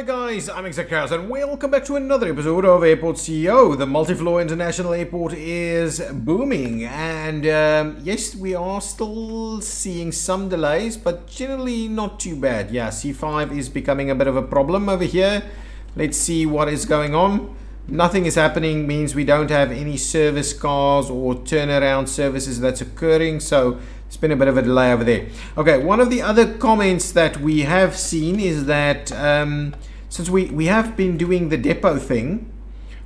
Hi guys, I'm ExactChaos and welcome back to another episode of Airport CEO. The multi-floor international airport is booming and yes, we are still seeing some delays, but generally not too bad. Yeah, C5 is becoming a bit of a problem over here. Let's see what is going on. Nothing is happening means we don't have any service cars or turnaround services that's occurring, so it's been a bit of a delay over there. Okay, one of the other comments that we have seen is that since we have been doing the depot thing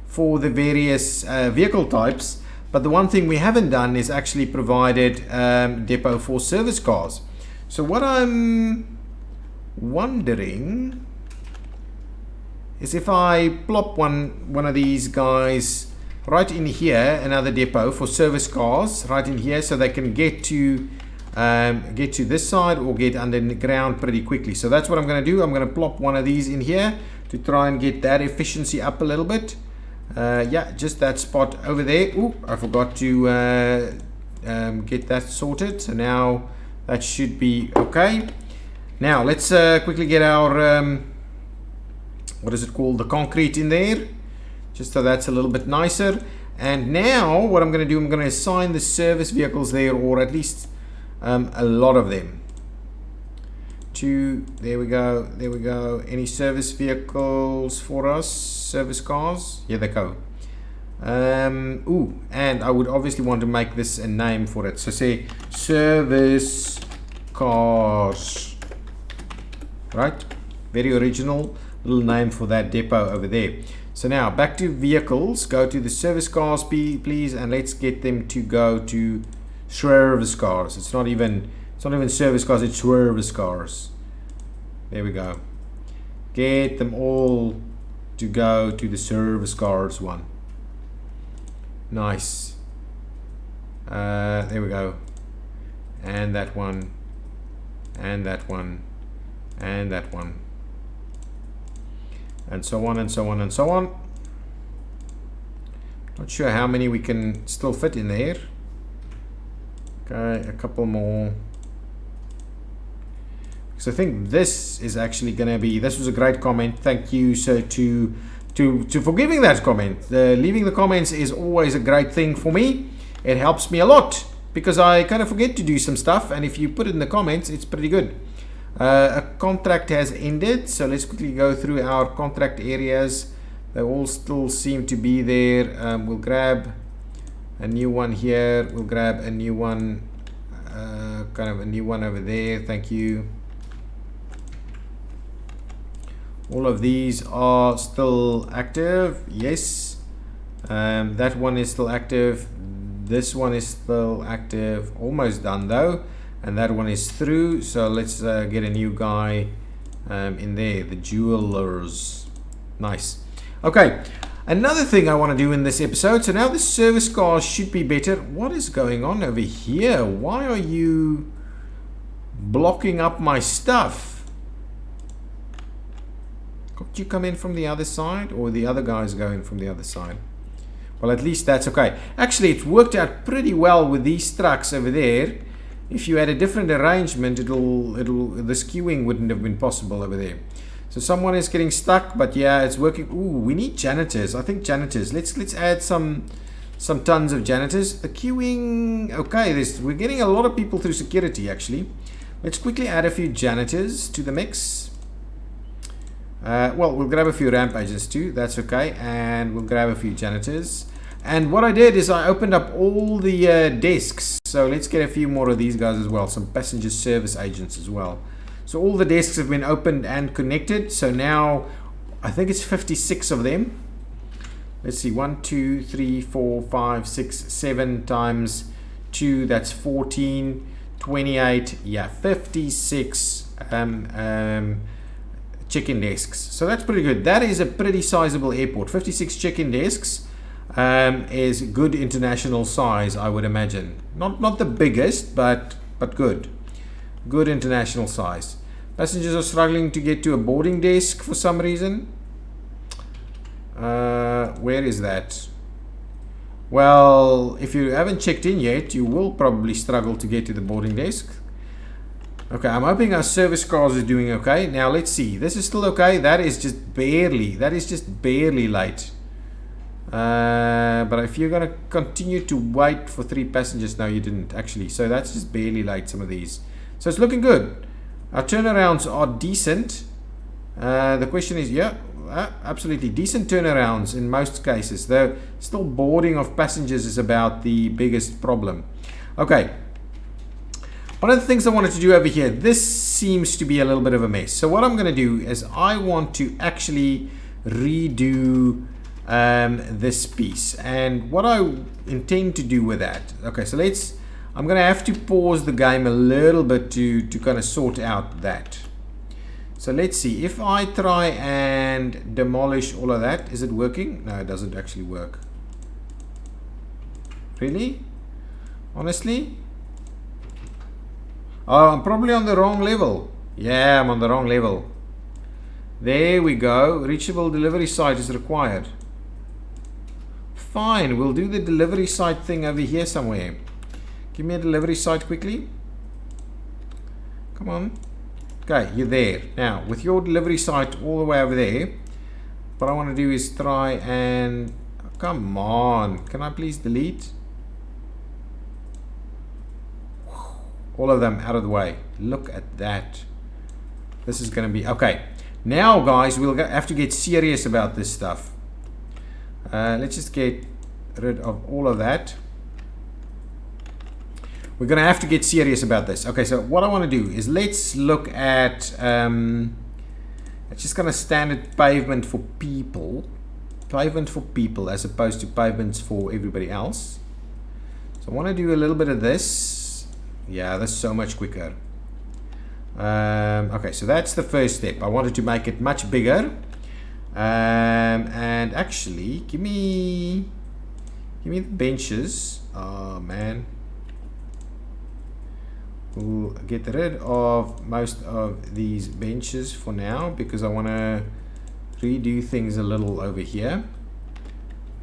for the various vehicle types, but the one thing we haven't done is actually provided depot for service cars. So what I'm wondering is if I plop one of these guys right in here, another depot for service cars right in here, so they can get to this side or get underground pretty quickly. So that's what I'm going to do. I'm going to plop one of these in here to try and get that efficiency up a little bit. Yeah, just that spot over there. Ooh, I forgot to get that sorted, so now that should be okay. Now let's quickly get our what is it called, the concrete in there, just so that's a little bit nicer. And now what I'm going to do, I'm going to assign the service vehicles there, or at least a lot of them to, there we go, any service vehicles for us, service cars, here they go. Ooh, and I would obviously want to make this a name for it, so say service cars, right? Very original little name for that depot over there. So now back to vehicles, go to the service cars please, and let's get them to go to service cars. It's not even service cars, it's service cars. There we go. Get them all to go to the service cars one. Nice. There we go. And that one, and that one, and that one, and so on and so on and so on. Not sure how many we can still fit in there. Okay, a couple more. So I think this is actually going to be, this was a great comment. Thank you so to forgiving that comment. Leaving the comments is always a great thing for me. It helps me a lot because I kind of forget to do some stuff, and if you put it in the comments, it's pretty good. A contract has ended, so let's quickly go through our contract areas. They all still seem to be there. We'll grab a new one here, we'll grab a new one, kind of a new one over there. Thank you. All of these are still active, yes. That one is still active, this one is still active, almost done though. And that one is through, so let's get a new guy in there, the jewelers. Nice. Okay, another thing I want to do in this episode, so now the service cars should be better. What is going on over here? Why are you blocking up my stuff? Can't you come in from the other side, or the other guys going from the other side? Well, at least that's okay. Actually, it worked out pretty well with these trucks over there. If you had a different arrangement, the skewing wouldn't have been possible over there. So someone is getting stuck, but yeah, it's working. Ooh, we need janitors. I think janitors. Let's add some tons of janitors. The queuing, okay, we're getting a lot of people through security actually. Let's quickly add a few janitors to the mix. Well, we'll grab a few ramp agents too, that's okay, and we'll grab a few janitors. And what I did is I opened up all the desks, so let's get a few more of these guys as well, some passenger service agents as well. So all the desks have been opened and connected, so now I think it's 56 of them. Let's see, 1 2 3 4 5 6 7 times 2, that's 14, 28, yeah, 56 check-in desks. So that's pretty good. That is a pretty sizable airport. 56 check-in desks is good international size, I would imagine. Not the biggest, but good international size. Passengers are struggling to get to a boarding desk for some reason. Where is that? Well, if you haven't checked in yet, you will probably struggle to get to the boarding desk. Okay, I'm hoping our service cars is doing okay. Now let's see. This is still okay. That is just barely late. But if you're going to continue to wait for 3 passengers, no, you didn't actually. So that's just barely late, some of these. So it's looking good. Our turnarounds are decent. The question is, yeah, absolutely decent turnarounds in most cases. The still boarding of passengers is about the biggest problem. Okay. One of the things I wanted to do over here, this seems to be a little bit of a mess. So what I'm going to do is I want to actually redo this piece. And what I intend to do with that, okay, so I'm going to have to pause the game a little bit to kind of sort out that. So let's see, if I try and demolish all of that, is it working? No, it doesn't actually work. Really? Honestly? Oh, I'm probably on the wrong level. Yeah, I'm on the wrong level. There we go. Reachable delivery site is required. Fine, we'll do the delivery site thing over here somewhere. Give me a delivery site quickly. Come on. Okay, you're there. Now, with your delivery site all the way over there, what I want to do is try and... Come on. Can I please delete? All of them out of the way. Look at that. This is going to be... Okay. Now, guys, we'll have to get serious about this stuff. Let's just get rid of all of that. We're going to have to get serious about this. Okay, so what I want to do is let's look at... it's just kind of standard pavement for people. Pavement for people as opposed to pavements for everybody else. So I want to do a little bit of this. Yeah, that's so much quicker. Okay, so that's the first step. I wanted to make it much bigger. And actually, give me the benches. Oh man, we'll get rid of most of these benches for now because I want to redo things a little over here.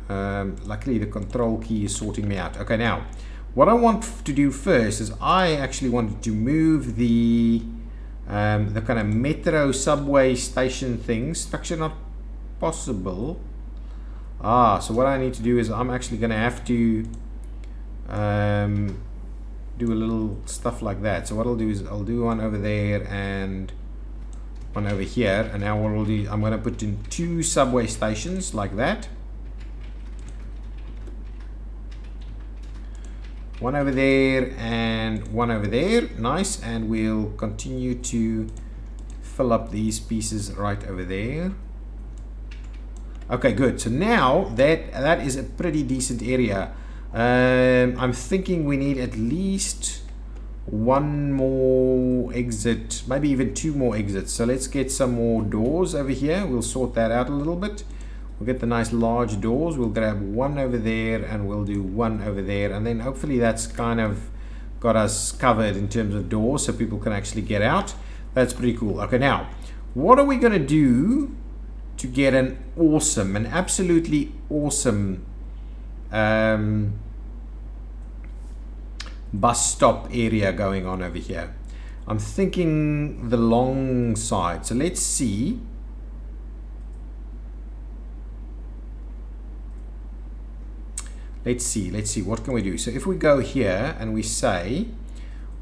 Luckily, the control key is sorting me out. Okay, now. What I want to do first is I actually wanted to move the kind of metro subway station things. It's actually not possible. So what I need to do is I'm actually going to have to do a little stuff like that. So what I'll do is I'll do one over there and one over here. And now what I'll do, I'm going to put in 2 subway stations like that. One over there and one over there. Nice. And we'll continue to fill up these pieces right over there. Okay, good. So now that is a pretty decent area. I'm thinking we need at least 1 more exit, maybe even 2 more exits. So let's get some more doors over here. We'll sort that out a little bit. We'll get the nice large doors. We'll grab 1 over there and we'll do 1 over there. And then hopefully that's kind of got us covered in terms of doors so people can actually get out. That's pretty cool. Okay, now, what are we going to do to get an absolutely awesome bus stop area going on over here? I'm thinking the long side. So let's see. Let's see, what can we do? So if we go here and we say,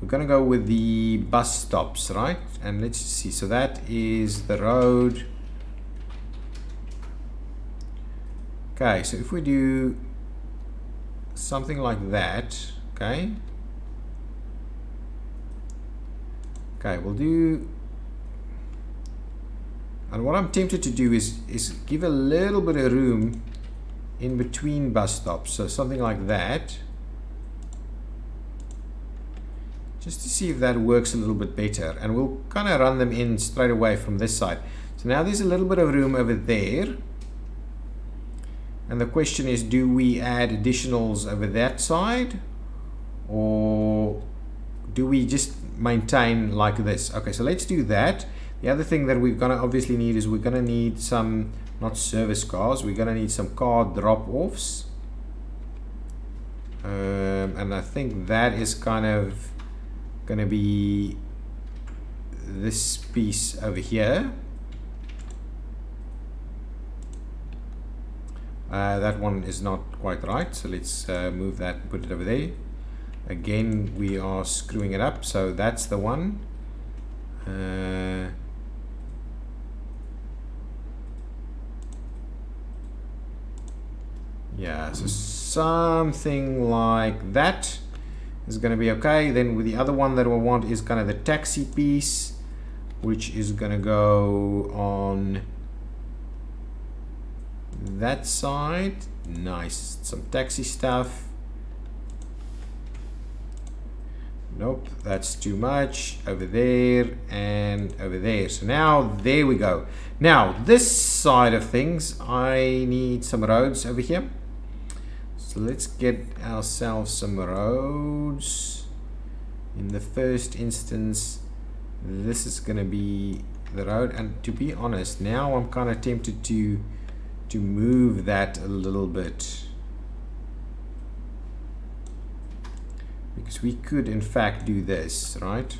we're going to go with the bus stops, right? And let's see, so that is the road. Okay, so if we do something like that, okay. Okay, we'll do, and what I'm tempted to do is give a little bit of room in between bus stops, so something like that, just to see if that works a little bit better. And we'll kind of run them in straight away from this side. So now there's a little bit of room over there, and the question is, do we add additionals over that side, or do we just maintain like this? Okay, so let's do that. The other thing that we're gonna obviously need is we're gonna need some, not service cars, we're gonna need some car drop-offs, and I think that is kind of gonna be this piece over here. That one is not quite right, so let's move that and put it over there. Again, we are screwing it up, so that's the one. Yeah, so something like that is going to be okay. Then with the other one that we want is kind of the taxi piece, which is going to go on that side. Nice, some taxi stuff. Nope, that's too much. Over there and over there. So now there we go. Now this side of things, I need some roads over here. So let's get ourselves some roads. In the first instance, this is going to be the road, and to be honest, now I'm kind of tempted to move that a little bit, because we could in fact do this, right?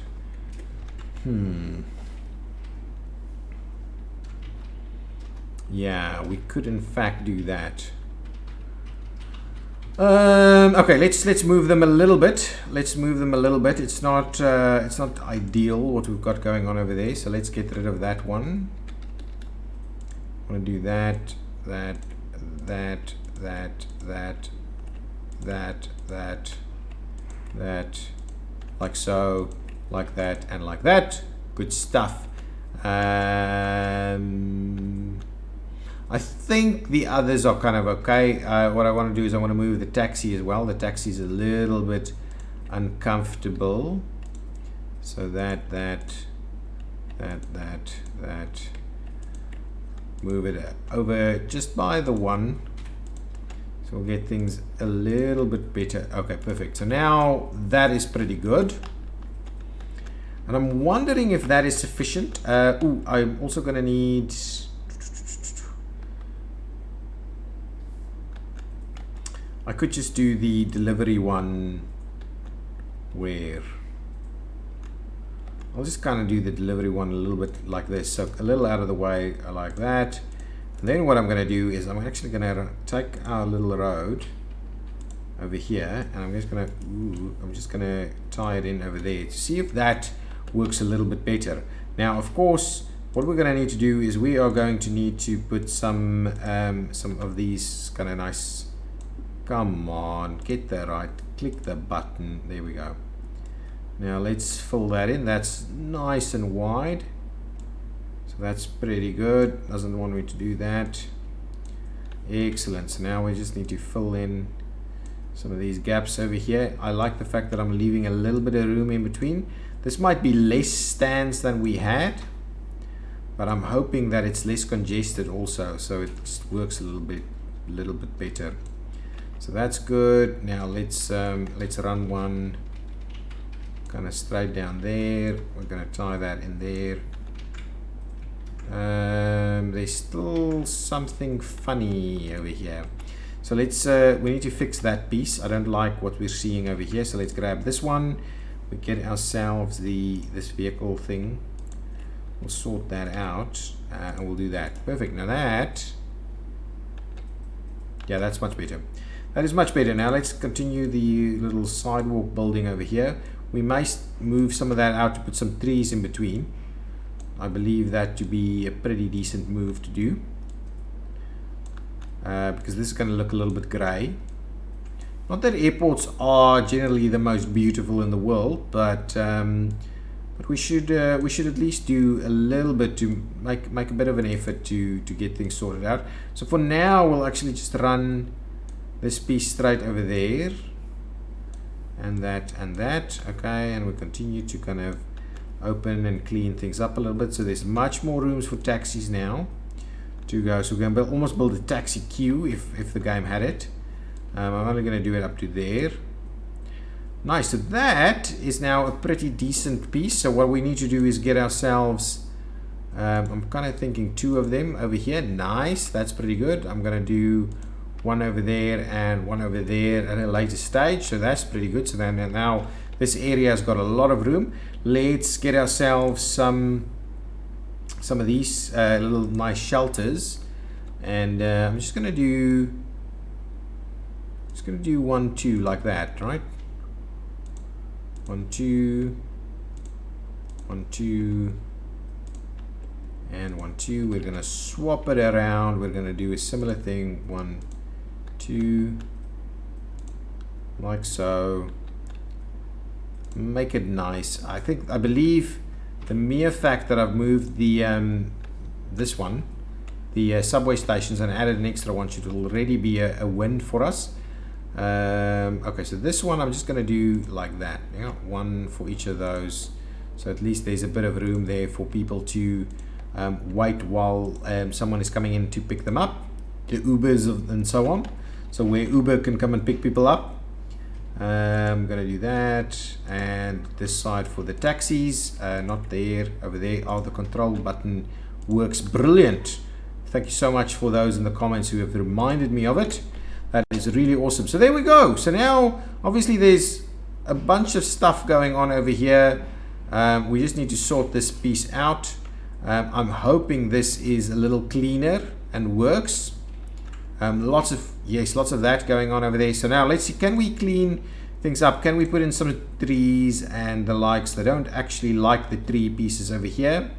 Yeah, we could in fact do that. Okay, let's move them a little bit. Let's move them a little bit. It's not ideal what we've got going on over there. So let's get rid of that one. I want to do that, like so, like that, and like that. Good stuff. I think the others are kind of okay. What I want to do is I want to move the taxi as well. The taxi is a little bit uncomfortable. So that. Move it over just by the one. So we'll get things a little bit better. Okay, perfect. So now that is pretty good. And I'm wondering if that is sufficient. I'm also going to need... I could just do the delivery one where I'll just kind of do the delivery one a little bit like this, so a little out of the way like that. And then what I'm going to do is I'm actually going to take our little road over here, and I'm just going to tie it in over there to see if that works a little bit better. Now, of course, what we're going to need to do is we are going to need to put some of these kind of nice. Come on, get that right. Click the button. There we go. Now let's fill that in. That's nice and wide. So that's pretty good. Doesn't want me to do that. Excellent. So now we just need to fill in some of these gaps over here. I like the fact that I'm leaving a little bit of room in between. This might be less stands than we had, but I'm hoping that it's less congested also, so it just works a little bit better. So that's good. Now let's run one kind of straight down there. We're going to tie that in there. There's still something funny over here. So let's we need to fix that piece. I don't like what we're seeing over here. So let's grab this one. We get ourselves this vehicle thing. We'll sort that out and we'll do that. Perfect. Now that, yeah, that's much better. That is much better. Now let's continue the little sidewalk building over here. We might move some of that out to put some trees in between. I believe that to be a pretty decent move to do, because this is going to look a little bit grey. Not that airports are generally the most beautiful in the world, but we should at least do a little bit to make a bit of an effort to get things sorted out. So for now, we'll actually just run this piece straight over there, and that, okay, and we continue to kind of open and clean things up a little bit. So there's much more rooms for taxis now to go. So we're going to almost build a taxi queue if the game had it. I'm only going to do it up to there. Nice. So that is now a pretty decent piece. So what we need to do is get ourselves, I'm kind of thinking 2 of them over here. Nice. That's pretty good. I'm going to do one over there and one over there at a later stage. So that's pretty good. So then now this area has got a lot of room. Let's get ourselves some of these little nice shelters, and I'm just gonna do 1, 2 like that, right? 1, 2, 1, 2, and 1, 2. We're gonna swap it around. We're gonna do a similar thing. 1, 2, like so. Make it nice. I believe the mere fact that I've moved the this one, the subway stations, and added an extra one should already be a win for us. Okay, so this one I'm just going to do like that. Yeah, 1 for each of those, so at least there's a bit of room there for people to wait while someone is coming in to pick them up, the Ubers and so on. So where Uber can come and pick people up, I'm going to do that. And this side for the taxis, not there, over there. Oh, the control button works brilliant. Thank you so much for those in the comments who have reminded me of it. That is really awesome. So there we go. So now obviously there's a bunch of stuff going on over here. We just need to sort this piece out. I'm hoping this is a little cleaner and works. Lots of that going on over there. So now let's see, can we clean things up? Can we put in some trees and the likes? They don't actually like the tree pieces over here.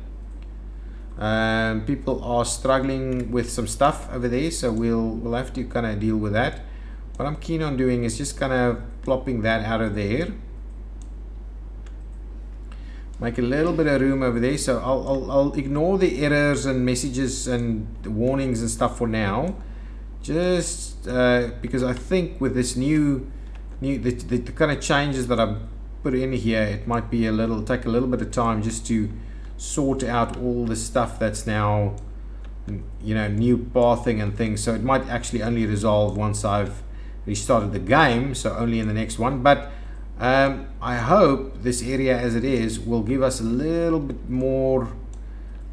People are struggling with some stuff over there, so we'll have to kind of deal with that. What I'm keen on doing is just kind of plopping that out of there. Make a little bit of room over there. So I'll ignore the errors and messages and warnings and stuff for now. Just because I think with this the kind of changes that I've put in here, it might be take a little bit of time just to sort out all the stuff that's now, you know, new pathing and things. So it might actually only resolve once I've restarted the game, so only in the next one. But I hope this area as it is will give us a little bit more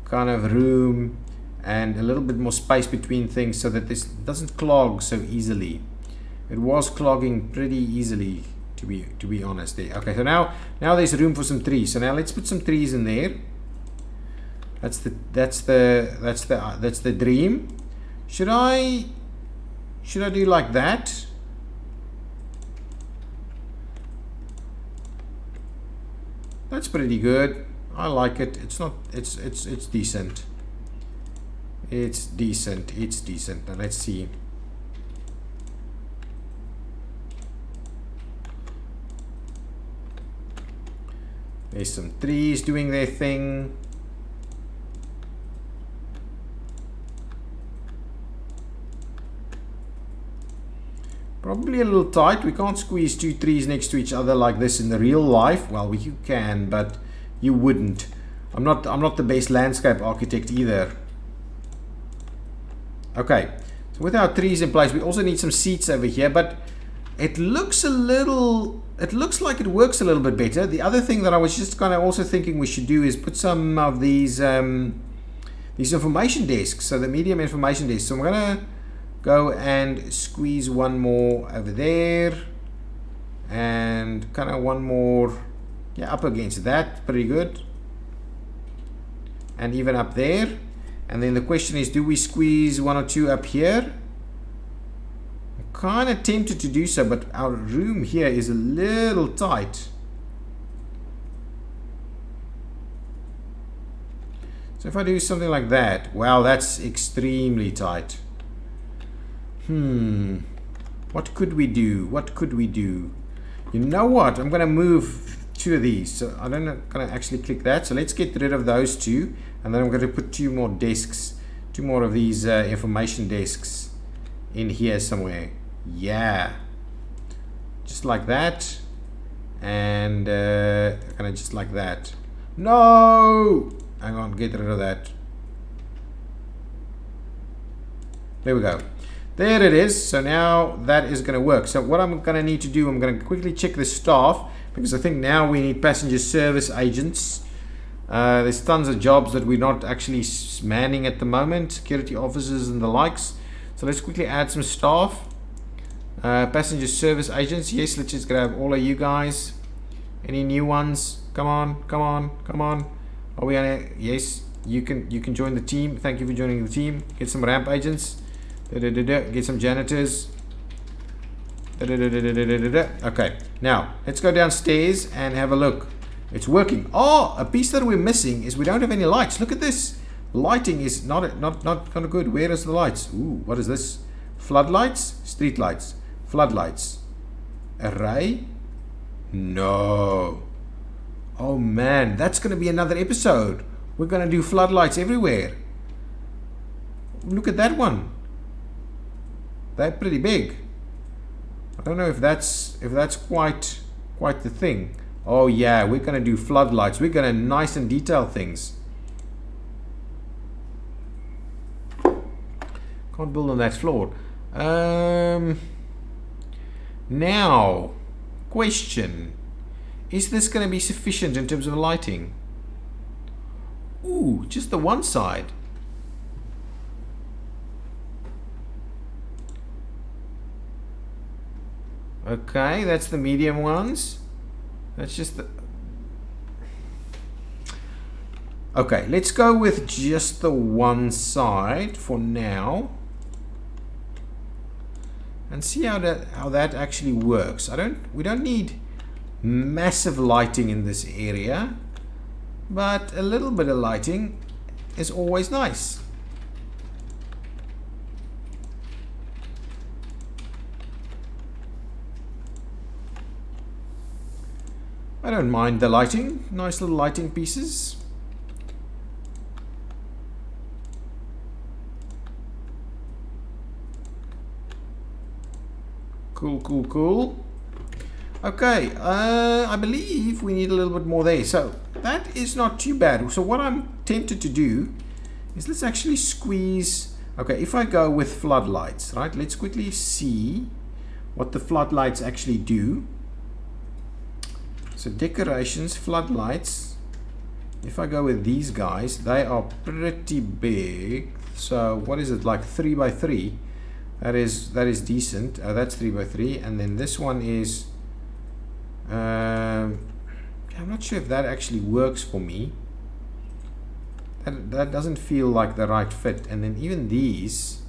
kind of room and a little bit more space between things, so that this doesn't clog so easily. It was clogging pretty easily, to be honest there. Okay, so now there's room for some trees. So now let's put some trees in there. That's the dream. Should I do like that? That's pretty good. I like it. It's decent. It's decent. Now let's see. There's some trees doing their thing. Probably a little tight. We can't squeeze 2 trees next to each other like this in the real life. Well, you can, but you wouldn't. I'm not the best landscape architect either. Okay, so with our trees in place, we also need some seats over here, but it looks like it works a little bit better. The other thing that I was just kind of also thinking we should do is put some of these information desks, so the medium information desks. So I'm gonna go and squeeze one more over there, and kind of one more, yeah, up against that, pretty good, and even up there. And then the question is, do we squeeze 1 or 2 up here? I'm kind of tempted to do so, but our room here is a little tight. So if I do something like that, wow, that's extremely tight. What could we do? You know what? I'm going to move 2 of these. So I'm not going to actually click that. So let's get rid of those 2. And then I'm going to put 2 more desks, 2 more of these information desks in here somewhere. Yeah. Just like that. And kind of just like that. No! Hang on, get rid of that. There we go. There it is. So now that is going to work. So what I'm going to need to do, I'm going to quickly check the staff, because I think now we need passenger service agents. There's tons of jobs that we're not actually manning at the moment, security officers and the likes. So let's quickly add some staff. Passenger service agents, yes, let's just grab all of you guys. Any new ones? Come on, come on, come on. Are we gonna? Yes, you can join the team. Thank you for joining the team. Get some ramp agents. Get some janitors. Okay, now let's go downstairs and have a look. It's working. Oh, a piece that we're missing is we don't have any lights. Look at this. Lighting is not kind of good. Where is the lights? Ooh, what is this? Floodlights, street lights, floodlights. Array? No. Oh man, that's going to be another episode. We're going to do floodlights everywhere. Look at that one. They're pretty big. I don't know if that's quite the thing. Oh yeah, we're going to do floodlights. We're going to nice and detail things. Can't build on that floor. Now, question. Is this going to be sufficient in terms of lighting? Ooh, just the one side. Okay, that's the medium ones. That's just the... Okay, let's go with just the one side for now. And see how that actually works. We don't need massive lighting in this area, but a little bit of lighting is always nice. I don't mind the lighting. Nice little lighting pieces. Cool, cool, cool. Okay, I believe we need a little bit more there. So that is not too bad. So what I'm tempted to do is let's actually squeeze. Okay, if I go with floodlights, right? Let's quickly see what the floodlights actually do. So decorations, floodlights. If I go with these guys, they are pretty big. So what is it, like 3 by 3? That is decent. That's 3 by 3, and then this one is. I'm not sure if that actually works for me. That doesn't feel like the right fit. And then even these,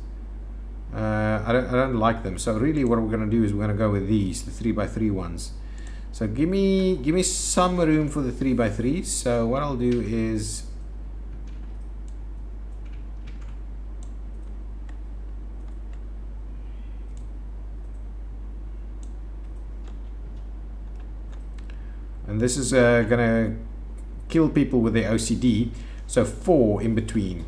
I don't like them. So really, what we're going to do is we're going to go with these, the 3 by 3 ones. So give me some room for the 3 by 3. So what I'll do is. And this is gonna kill people with their OCD. So 4 in between.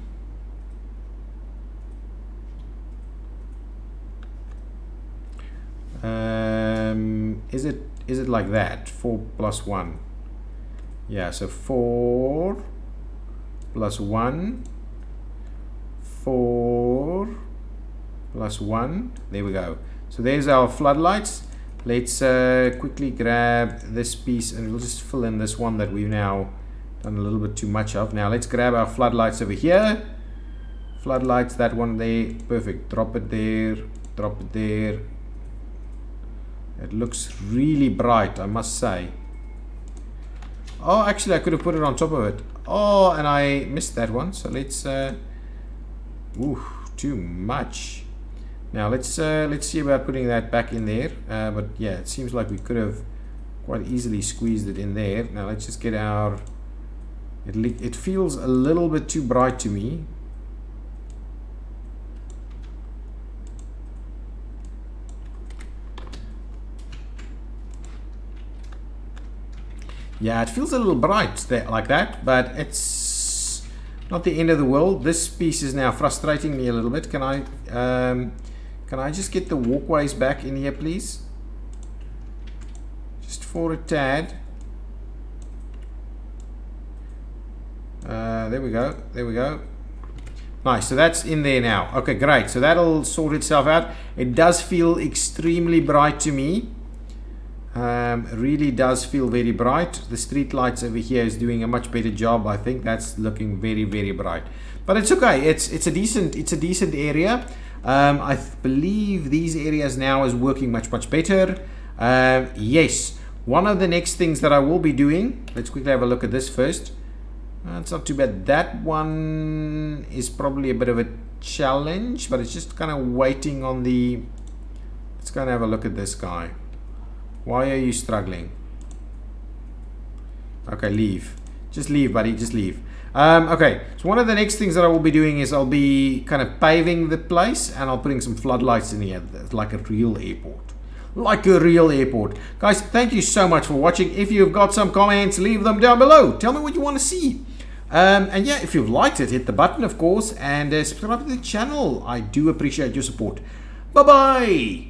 Is it like that? 4 plus 1. Yeah. So 4 plus 1. 4 plus 1. There we go. So there's our floodlights. Let's quickly grab this piece and we'll just fill in this one that we've now done a little bit too much of. Now let's grab our floodlights over here. Floodlights, that one there, perfect. Drop it there, drop it there. It looks really bright, I must say. Oh, actually I could have put it on top of it. Oh, and I missed that one. So let's, ooh, too much. Now let's see about putting that back in there. But yeah, it seems like we could have quite easily squeezed it in there. Now let's just get our. It feels a little bit too bright to me. Yeah, it feels a little bright there, like that, but it's not the end of the world. This piece is now frustrating me a little bit. Can I just get the walkways back in here, please? Just for a tad. There we go. There we go. Nice. So that's in there now. Okay, great. So that'll sort itself out. It does feel extremely bright to me. Really does feel very bright. The street lights over here is doing a much better job. I think that's looking very, very bright. But it's okay. It's a decent area. I believe these areas now is working much better. Yes, One of the next things that I will be doing, let's quickly have a look at this first. It's not too bad. That one is probably a bit of a challenge, but it's just kind of waiting on the... Let's go and have a look at this guy. Why are you struggling? Okay, leave. Just leave, buddy. Just leave. Okay, so one of the next things that I will be doing is I'll be kind of paving the place, and I'll putting some floodlights in here, like a real airport. Like a real airport. Guys, thank you so much for watching. If you've got some comments, leave them down below. Tell me what you want to see. And yeah, if you've liked it, hit the button, of course, and subscribe to the channel. I do appreciate your support. Bye-bye.